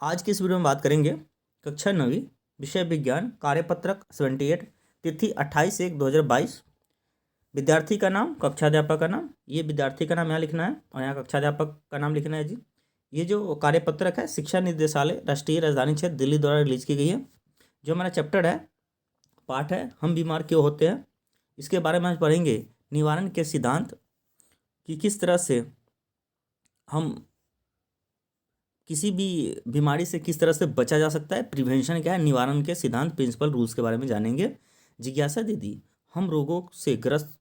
आज की इस वीडियो में बात करेंगे कक्षा 9वीं विषय विज्ञान कार्यपत्रक 78 तिथि 28/1/2022। विद्यार्थी का नाम, कक्षाध्यापक का नाम, ये विद्यार्थी का नाम यहाँ लिखना है और यहाँ कक्षाध्यापक का नाम लिखना है जी। ये जो कार्यपत्रक है शिक्षा निदेशालय राष्ट्रीय राजधानी क्षेत्र दिल्ली द्वारा रिलीज की गई है। जो हमारा चैप्टर है, पाठ है हम बीमार क्यों होते हैं, इसके बारे में आज पढ़ेंगे। निवारण के सिद्धांत कि किस तरह से हम किसी भी बीमारी से किस तरह से बचा जा सकता है, प्रिवेंशन क्या है, निवारण के सिद्धांत प्रिंसिपल रूल्स के बारे में जानेंगे। जिज्ञासा दीदी, हम रोगों से ग्रस्त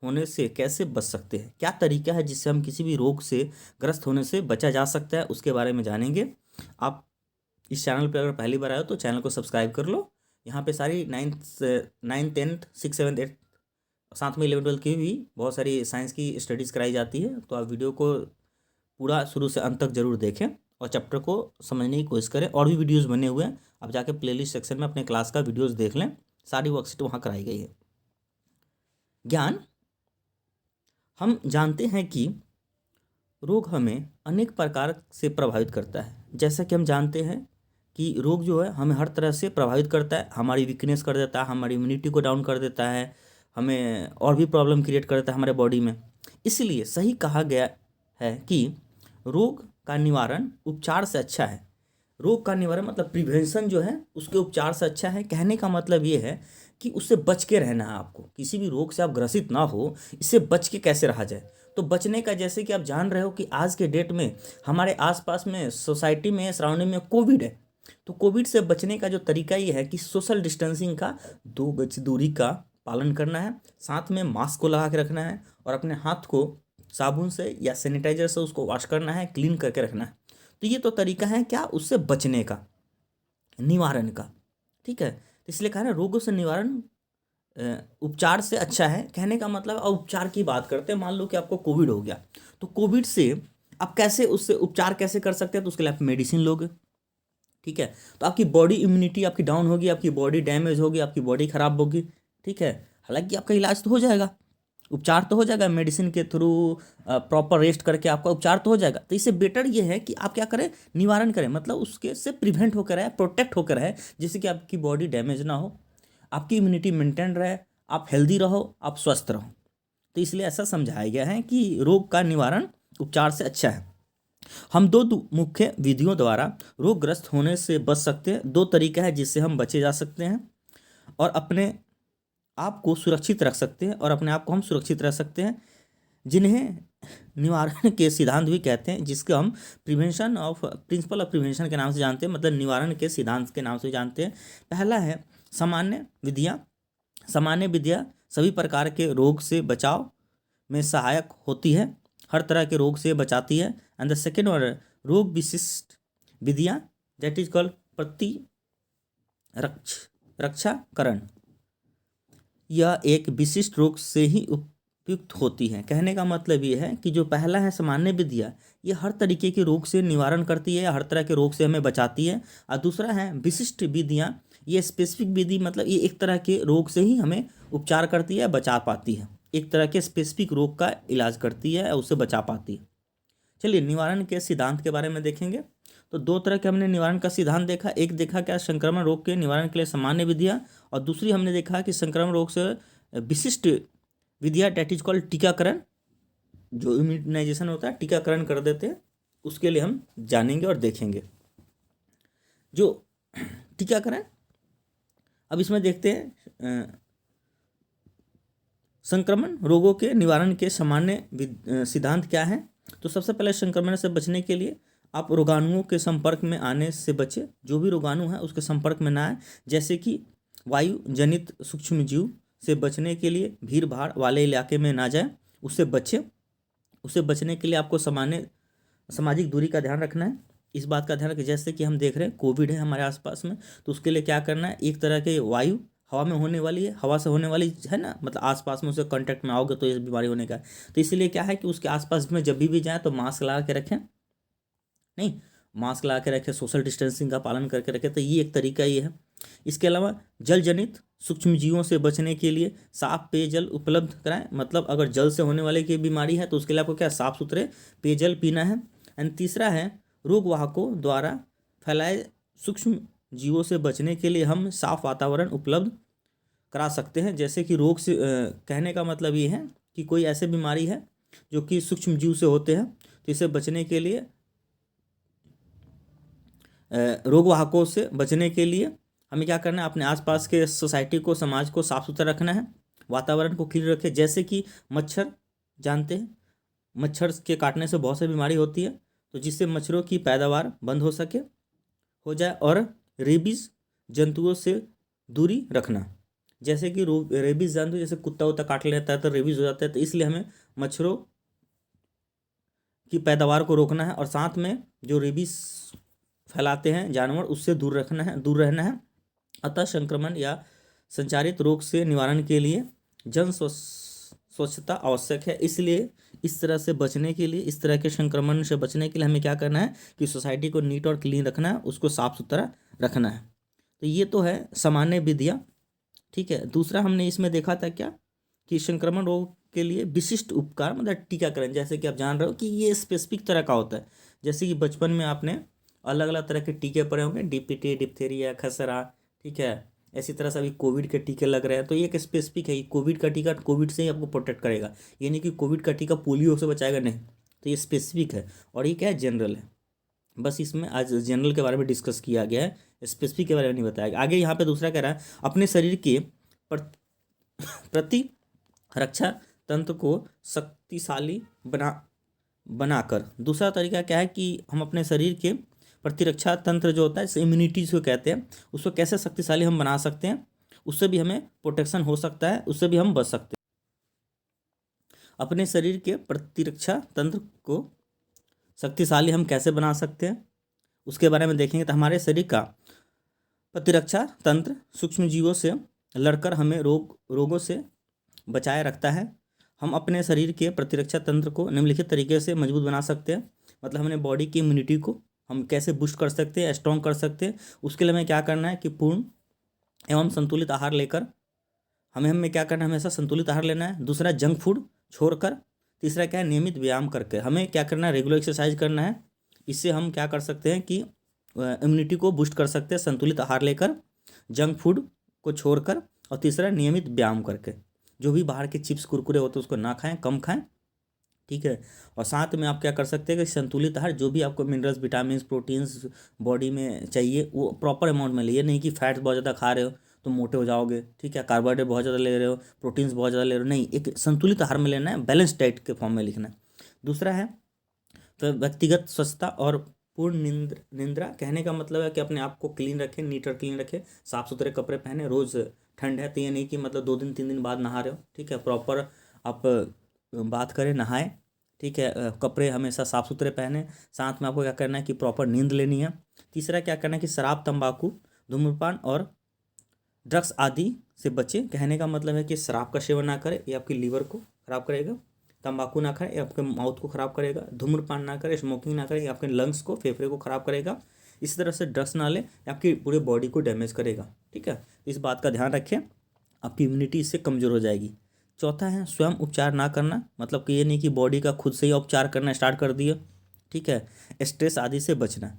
होने से कैसे बच सकते हैं, क्या तरीका है जिससे हम किसी भी रोग से ग्रस्त होने से बचा जा सकता है, उसके बारे में जानेंगे। आप इस चैनल पर अगर पहली बार आए हो तो चैनल को सब्सक्राइब कर लो। यहाँ पे सारी 9th 10th 6th 7th 8th साथ में 11th 12th की भी बहुत सारी साइंस की स्टडीज़ कराई जाती है। तो आप वीडियो को पूरा शुरू से अंत तक जरूर देखें और चैप्टर को समझने की कोशिश करें। और भी वीडियोस बने हुए हैं, आप जाके प्लेलिस्ट सेक्शन में अपने क्लास का वीडियोस देख लें, सारी वर्कशीट वहाँ कराई गई है। ज्ञान, हम जानते हैं कि रोग हमें अनेक प्रकार से प्रभावित करता है। जैसा कि हम जानते हैं कि रोग जो है हमें हर तरह से प्रभावित करता है, हमारी वीकनेस कर देता है, हमारी इम्यूनिटी को डाउन कर देता है, हमें और भी प्रॉब्लम क्रिएट कर देता है हमारे बॉडी में। इसलिए सही कहा गया है कि रोग का निवारण उपचार से अच्छा है। रोग का निवारण मतलब प्रिवेंशन जो है उसके उपचार से अच्छा है। कहने का मतलब ये है कि उससे बच के रहना है आपको, किसी भी रोग से आप ग्रसित ना हो, इससे बच के कैसे रहा जाए। तो बचने का, जैसे कि आप जान रहे हो कि आज के डेट में हमारे आसपास में, सोसाइटी में, सराउंडिंग में कोविड है। तो कोविड से बचने का जो तरीका ये है कि सोशल डिस्टेंसिंग का, 2 गज दूरी का पालन करना है, साथ में मास्क को लगा के रखना है और अपने हाथ को साबुन से या सैनिटाइजर से उसको वॉश करना है, क्लीन करके रखना है। तो ये तो तरीका है क्या, उससे बचने का, निवारण का। ठीक है, तो इसलिए कहा ना रोगों से निवारण उपचार से अच्छा है। कहने का मतलब, अब उपचार की बात करते हैं। मान लो कि आपको कोविड हो गया, तो कोविड से आप कैसे, उससे उपचार कैसे कर सकते हैं, तो उसके लिए आप मेडिसिन लोगे। ठीक है, तो आपकी बॉडी इम्यूनिटी आपकी डाउन होगी, आपकी बॉडी डैमेज होगी, आपकी बॉडी खराब होगी। ठीक है, हालांकि आपका इलाज तो हो जाएगा, उपचार तो हो जाएगा मेडिसिन के थ्रू, प्रॉपर रेस्ट करके आपका उपचार तो हो जाएगा। तो इससे बेटर ये है कि आप क्या करें, निवारण करें, मतलब उसके से प्रिवेंट होकर रहे, प्रोटेक्ट होकर रहे, जिससे कि आपकी बॉडी डैमेज ना हो, आपकी इम्यूनिटी मेंटेन रहे, आप हेल्दी रहो, आप स्वस्थ रहो। तो इसलिए ऐसा समझाया गया है कि रोग का निवारण उपचार से अच्छा है। हम दो मुख्य विधियों द्वारा रोगग्रस्त होने से बच सकते हैं। 2 तरीका है जिससे हम बचे जा सकते हैं और अपने आप को सुरक्षित रख सकते हैं, और अपने आप को हम सुरक्षित रख सकते हैं, जिन्हें निवारण के सिद्धांत भी कहते हैं, जिसको हम prevention of principle of prevention के नाम से जानते हैं, मतलब निवारण के सिद्धांत के नाम से जानते हैं। पहला है सामान्य विधियाँ। सामान्य विधियाँ सभी प्रकार के रोग से बचाव में सहायक होती है, हर तरह के रोग से बचाती है। एंड द सेकेंड वन, रोग विशिष्ट विधियाँ, दैट इज कॉल्ड रक्षाकरण। यह एक विशिष्ट रोग से ही उपयुक्त होती है। कहने का मतलब ये है कि जो पहला है सामान्य विधियाँ, ये हर तरीके के रोग से निवारण करती है, हर तरह के रोग से हमें बचाती है। और दूसरा है विशिष्ट विधियाँ, ये स्पेसिफिक विधि, मतलब ये एक तरह के रोग से ही हमें उपचार करती है, बचा पाती है, एक तरह के स्पेसिफिक रोग का इलाज करती है और उसे बचा पाती है। चलिए निवारण के सिद्धांत के बारे में देखेंगे। तो 2 तरह के हमने निवारण का सिद्धांत देखा। एक देखा क्या, संक्रमण रोग के निवारण के लिए सामान्य विधियाँ, और दूसरी हमने देखा कि संक्रमण रोग से विशिष्ट विधियाँ, डेट इज कॉल्ड टीकाकरण। जो इम्यूनाइजेशन होता है, टीकाकरण कर देते हैं, उसके लिए हम जानेंगे और देखेंगे। जो टीकाकरण, अब इसमें देखते हैं संक्रमण रोगों के निवारण के सामान्य सिद्धांत क्या है। तो सबसे पहले संक्रमण से बचने के लिए आप रोगाणुओं के संपर्क में आने से बचें। जो भी रोगाणु है उसके संपर्क में ना आए, जैसे कि वायु जनित सूक्ष्म जीव से बचने के लिए भीड़ भाड़ वाले इलाके में ना जाए, उससे बचें। उससे बचने के लिए आपको सामाजिक दूरी का ध्यान रखना है। इस बात का ध्यान रखें, जैसे कि हम देख रहे हैं कोविड है हमारे आसपास में, तो उसके लिए क्या करना है, एक तरह के वायु हवा में होने वाली है, हवा से होने वाली है ना, मतलब आसपास में उसके कांटेक्ट में आओगे तो ये बीमारी होने का है। तो इसलिए क्या है कि उसके आसपास में जब भी जाए तो मास्क लगा के रखें, नहीं, मास्क लगा के रखें, सोशल डिस्टेंसिंग का पालन करके रखें। तो ये एक तरीका ये है। इसके अलावा जल जनित सूक्ष्म जीवों से बचने के लिए साफ पेयजल उपलब्ध कराएं, मतलब अगर जल से होने वाले की बीमारी है तो उसके लिए आपको क्या, साफ सुथरे पेयजल पीना है। एंड तीसरा है रोग वाहकों द्वारा फैलाए सूक्ष्म जीवों से बचने के लिए हम साफ वातावरण उपलब्ध करा सकते हैं। जैसे कि रोग से कहने का मतलब ये है कि कोई ऐसे बीमारी है जो कि सूक्ष्म जीव से होते हैं, तो इसे बचने के लिए रोग वाहकों से बचने के लिए हमें क्या करना है, अपने आसपास के सोसाइटी को, समाज को साफ सुथरा रखना है, वातावरण को क्लीन रखें। जैसे कि मच्छर, जानते हैं मच्छर के काटने से बहुत सी बीमारी होती है, तो जिससे मच्छरों की पैदावार बंद हो जाए। और रेबीज जंतुओं से दूरी रखना। जैसे कि रेबीज जंतु जैसे कुत्ता उत्ता काट लेता है तो रेबीज हो जाता है, तो इसलिए हमें मच्छरों की पैदावार को रोकना है और साथ में जो रेबीज फैलाते हैं जानवर, उससे दूर रहना है। अतः संक्रमण या संचारित रोग से निवारण के लिए स्वच्छता आवश्यक है। इसलिए इस तरह से बचने के लिए, इस तरह के संक्रमण से बचने के लिए हमें क्या करना है कि सोसाइटी को नीट और क्लीन रखना है, उसको साफ सुथरा रखना है। तो ये तो है सामान्य विधियाँ, ठीक है। दूसरा हमने इसमें देखा था क्या कि संक्रमण रोग के लिए विशिष्ट उपचार मतलब टीकाकरण। जैसे कि आप जान रहे हो कि ये स्पेसिफिक तरह का होता है। जैसे कि बचपन में आपने अलग अलग तरह के टीके पड़े होंगे, डीपीटी, डिप्थीरिया, खसरा, ठीक है। इसी तरह से अभी कोविड के टीके लग रहे हैं, तो ये एक स्पेसिफिक है। कोविड का टीका कोविड से ही आपको प्रोटेक्ट करेगा, ये नहीं कि कोविड का टीका पोलियो से बचाएगा, नहीं। तो ये स्पेसिफिक है और ये क्या है, जनरल है। बस इसमें आज जनरल के बारे में डिस्कस किया गया है, स्पेसिफिक के बारे में नहीं बताया गया। आगे यहाँ पे दूसरा कह रहा है अपने शरीर के प्रति रक्षा तंत्र को शक्तिशाली बनाकर। दूसरा तरीका क्या है कि हम अपने शरीर के प्रतिरक्षा तंत्र जो होता है, जैसे इम्यूनिटी जिसको कहते हैं, उसको कैसे शक्तिशाली हम बना सकते हैं, उससे भी हमें प्रोटेक्शन हो सकता है, उससे भी हम बच सकते हैं। अपने शरीर के प्रतिरक्षा तंत्र को शक्तिशाली हम कैसे बना सकते हैं, उसके बारे में देखेंगे। तो हमारे शरीर का प्रतिरक्षा तंत्र सूक्ष्म जीवों से लड़कर हमें रोगों से बचाए रखता है। हम अपने शरीर के प्रतिरक्षा तंत्र को निम्नलिखित तरीके से मजबूत बना सकते हैं। मतलब हमने बॉडी की इम्यूनिटी को हम कैसे बूस्ट कर सकते हैं, स्ट्रॉन्ग कर सकते हैं। उसके लिए हमें क्या करना है कि पूर्ण एवं संतुलित आहार लेकर हमें क्या करना है, हमेशा संतुलित आहार लेना है। दूसरा, जंक फूड छोड़कर। तीसरा क्या है, नियमित व्यायाम करके हमें क्या करना है, रेगुलर एक्सरसाइज करना है। इससे हम क्या कर सकते हैं कि इम्यूनिटी को बूस्ट कर सकते हैं, संतुलित आहार लेकर, जंक फूड को छोड़कर। और तीसरा, नियमित व्यायाम करके। जो भी बाहर के चिप्स कुरकुरे होते हैं उसको ना खाएं, कम खाएं, ठीक है। और साथ में आप क्या कर सकते हैं कि संतुलित आहार, जो भी आपको मिनरल्स, विटामिन, प्रोटीन्स बॉडी में चाहिए वो प्रॉपर अमाउंट में लिए। नहीं कि फैट्स बहुत ज़्यादा खा रहे हो तो मोटे हो जाओगे, ठीक है। कार्बोहाइड्रेट बहुत ज़्यादा ले रहे हो, प्रोटीन्स बहुत ज़्यादा ले रहे हो, नहीं। एक संतुलित आहार में लेना है, बैलेंस डाइट के फॉर्म में लिखना है। दूसरा है तो व्यक्तिगत स्वच्छता और पूर्ण निंद्रा। कहने का मतलब है कि अपने आप को क्लीन रखें, नीट और क्लीन रखें, साफ़ सुथरे कपड़े पहने। रोज़ ठंड है तो ये नहीं कि मतलब 2 दिन 3 दिन बाद नहा रहे हो, ठीक है। प्रॉपर आप बात करें, नहाएं, ठीक है। कपड़े हमेशा साफ़ सुथरे पहने। साथ में आपको क्या करना है कि प्रॉपर नींद लेनी है। तीसरा क्या करना है कि शराब, तंबाकू, धूम्रपान और ड्रग्स आदि से बचें। कहने का मतलब है कि शराब का सेवन ना करें, ये आपकी लीवर को खराब करेगा। तंबाकू ना खाएं, ये आपके माउथ को ख़राब करेगा। धूम्रपान ना करें, स्मोकिंग ना करें, ये आपके लंग्स को, फेफड़े को ख़राब करेगा। इसी तरह से ड्रग्स ना लें, आपकी पूरे बॉडी को डैमेज करेगा, ठीक है। इस बात का ध्यान रखें, आपकी इम्यूनिटी इससे कमज़ोर हो जाएगी। चौथा है स्वयं उपचार ना करना। मतलब कि ये नहीं कि बॉडी का खुद से ही उपचार करना स्टार्ट कर दिए, ठीक है। स्ट्रेस आदि से बचना,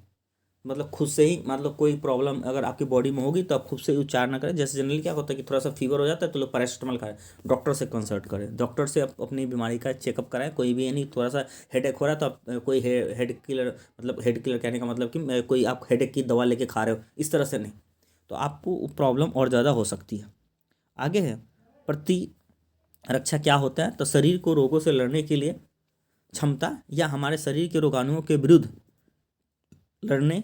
मतलब खुद से ही, मतलब कोई प्रॉब्लम अगर आपकी बॉडी में होगी तो आप खुद से ही उपचार ना करें। जैसे जनरली क्या होता है कि थोड़ा सा फीवर हो जाता है तो लोग पैरासिटामोल खाएं। डॉक्टर से कंसल्ट करें, डॉक्टर से आप अपनी बीमारी का चेकअप कराएं। कोई भी नहीं, थोड़ा सा हेडेक हो रहा है तो आप कोई हेड किलर, मतलब हेड किलर कहने का मतलब कि कोई आप हेडेक की दवा लेके खा रहे हो, इस तरह से नहीं, तो आपको प्रॉब्लम और ज़्यादा हो सकती है। आगे है प्रतिरक्षा क्या होता है। तो शरीर को रोगों से लड़ने के लिए क्षमता, या हमारे शरीर के रोगाणुओं के विरुद्ध लड़ने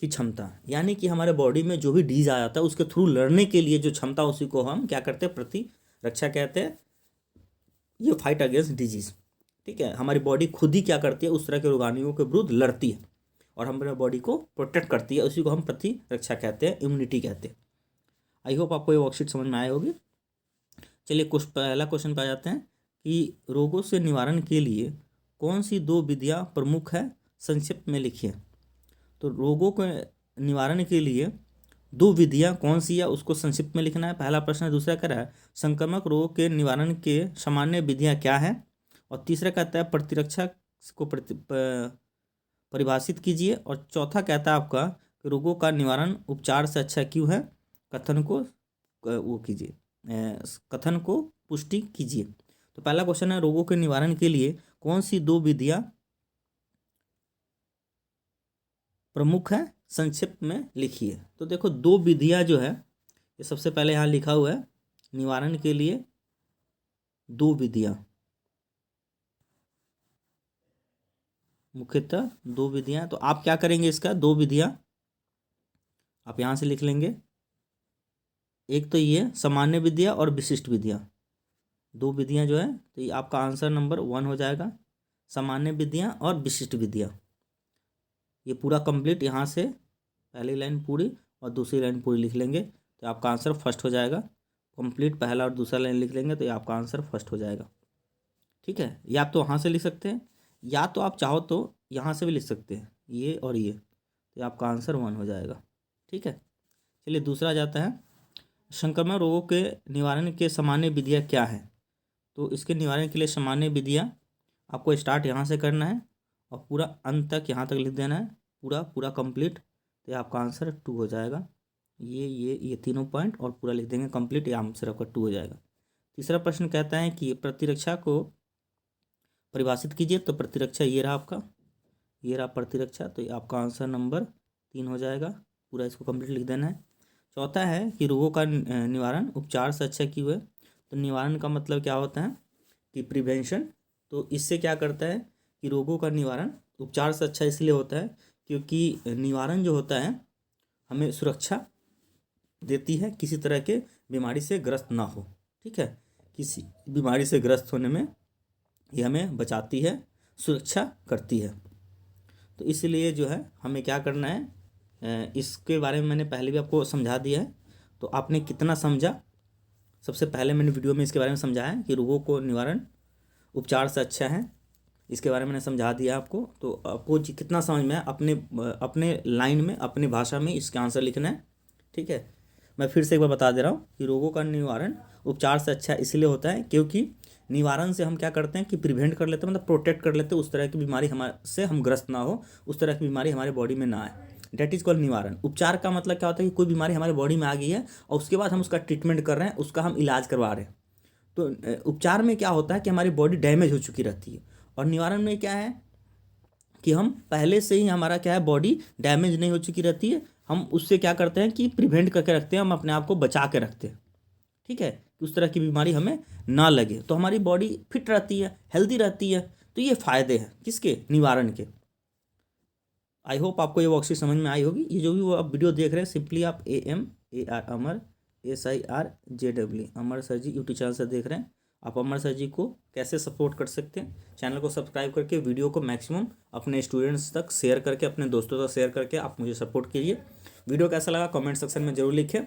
की क्षमता, यानी कि हमारे बॉडी में जो भी डिजीज आ जाता है उसके थ्रू लड़ने के लिए जो क्षमता, उसी को हम क्या करते हैं, प्रतिरक्षा कहते हैं। ये फाइट अगेंस्ट डिजीज, ठीक है। हमारी बॉडी खुद ही क्या करती है, उस तरह के रोगाणुओं के विरुद्ध लड़ती है और हमारे बॉडी को प्रोटेक्ट करती है, उसी को हम प्रतिरक्षा कहते हैं, इम्यूनिटी कहते हैं। आई होप आपको ये वर्कशीट समझ में आए होगी। चलिए पहला क्वेश्चन पे आ जाते हैं कि रोगों से निवारण के लिए कौन सी 2 विधियाँ प्रमुख है, संक्षिप्त में लिखिए। तो रोगों के निवारण के लिए 2 विधियाँ कौन सी है, उसको संक्षिप्त में लिखना है, पहला प्रश्न। दूसरा कह रहा है संक्रामक रोगों के निवारण के सामान्य विधियाँ क्या हैं, और तीसरा कहता है प्रतिरक्षा को परिभाषित कीजिए। और चौथा कहता है आपका कि रोगों का निवारण उपचार से अच्छा क्यों है, कथन को वो कीजिए, कथन को पुष्टि कीजिए। तो पहला क्वेश्चन है, रोगों के निवारण के लिए कौन सी 2 विधियां प्रमुख है, संक्षिप्त में लिखिए। तो देखो 2 विधियां जो है, ये सबसे पहले यहाँ लिखा हुआ है, निवारण के लिए 2 विधियां, मुख्यतः 2 विधियां। तो आप क्या करेंगे, इसका 2 विधियां आप यहाँ से लिख लेंगे। एक तो ये सामान्य विधियां और विशिष्ट विधियां, 2 विधियां जो है, तो ये आपका आंसर नंबर 1 हो जाएगा, सामान्य विधियां और विशिष्ट विधियां। ये पूरा कंप्लीट यहाँ से पहली लाइन पूरी और दूसरी लाइन पूरी लिख लेंगे तो आपका आंसर फर्स्ट हो जाएगा। कंप्लीट पहला और दूसरा लाइन लिख लेंगे तो ये आपका आंसर फर्स्ट हो जाएगा। ठीक है, या आप तो वहाँ से लिख सकते हैं, या तो आप चाहो तो यहाँ से भी लिख सकते हैं, ये और ये, तो आपका आंसर 1 हो जाएगा। ठीक है, चलिए दूसरा जाता है, संक्रमण रोगों के निवारण के सामान्य विधियाँ क्या हैं। तो इसके निवारण के लिए सामान्य विधियाँ आपको स्टार्ट यहाँ से करना है और पूरा अंत तक यहाँ तक लिख देना है, पूरा पूरा कंप्लीट, तो आपका आंसर 2 हो जाएगा। ये तीनों पॉइंट और पूरा लिख देंगे कंप्लीट, ये आंसर आपका 2 हो जाएगा। तीसरा प्रश्न कहता है कि प्रतिरक्षा को परिभाषित कीजिए। तो प्रतिरक्षा ये रहा आपका, ये रहा प्रतिरक्षा, तो ये आपका आंसर नंबर 3 हो जाएगा, पूरा इसको कंप्लीट लिख देना है। चौथा है कि रोगों का निवारण उपचार से अच्छा क्यों है। तो निवारण का मतलब क्या होता है कि प्रिवेंशन। तो इससे क्या करता है कि रोगों का निवारण उपचार से अच्छा इसलिए होता है क्योंकि निवारण जो होता है हमें सुरक्षा देती है, किसी तरह के बीमारी से ग्रस्त ना हो। ठीक है, किसी बीमारी से ग्रस्त होने में ये हमें बचाती है, सुरक्षा करती है। तो इसलिए जो है हमें क्या करना है, इसके बारे में मैंने पहले भी आपको समझा दिया है। तो आपने कितना समझा, सबसे पहले मैंने वीडियो में इसके बारे में समझाया है कि रोगों को निवारण उपचार से अच्छा है, इसके बारे में मैंने समझा दिया आपको। तो आपको कितना समझ में है, अपने लाइन में, अपनी भाषा में इसका आंसर लिखना है। ठीक है, मैं फिर से एक बार बता दे रहा हूँ कि रोगों का निवारण उपचार से अच्छा इसलिए होता है क्योंकि निवारण से हम क्या करते हैं कि प्रिवेंट कर लेते हैं, मतलब प्रोटेक्ट कर लेते हैं, उस तरह की बीमारी हमारे से हम ग्रस्त ना हो, उस तरह की बीमारी हमारे बॉडी में ना आए, डेट इज कॉल्ड निवारण। उपचार का मतलब क्या होता है कि कोई बीमारी हमारे बॉडी में आ गई है और उसके बाद हम उसका ट्रीटमेंट कर रहे हैं, उसका हम इलाज करवा रहे हैं। तो उपचार में क्या होता है कि हमारी बॉडी डैमेज हो चुकी रहती है, और निवारण में क्या है कि हम पहले से ही हमारा क्या है, बॉडी डैमेज नहीं हो चुकी रहती है, हम उससे क्या करते हैं कि प्रिवेंट करके रखते हैं, हम अपने आप को बचा के रखते हैं। ठीक है, कि उस तरह की बीमारी हमें ना लगे, तो हमारी बॉडी फिट रहती है, हेल्दी रहती है। तो ये फायदे हैं किसके, निवारण के। आई होप आपको ये वर्कशीट समझ में आई होगी। ये जो भी वो आप वीडियो देख रहे हैं, सिंपली आप AMAR अमर SIRJW अमर सर जी यूट्यूब चैनल से देख रहे हैं। आप अमर सर जी को कैसे सपोर्ट कर सकते हैं, चैनल को सब्सक्राइब करके वीडियो को मैक्सिमम अपने स्टूडेंट्स तक शेयर करके, अपने दोस्तों तक शेयर करके आप मुझे सपोर्ट कीजिए। वीडियो कैसा लगा कमेंट सेक्शन में ज़रूर लिखें,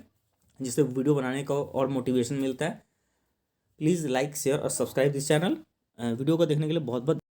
जिससे वीडियो बनाने का और मोटिवेशन मिलता है। प्लीज़ लाइक शेयर और सब्सक्राइब दिस चैनल। वीडियो को देखने के लिए बहुत बहुत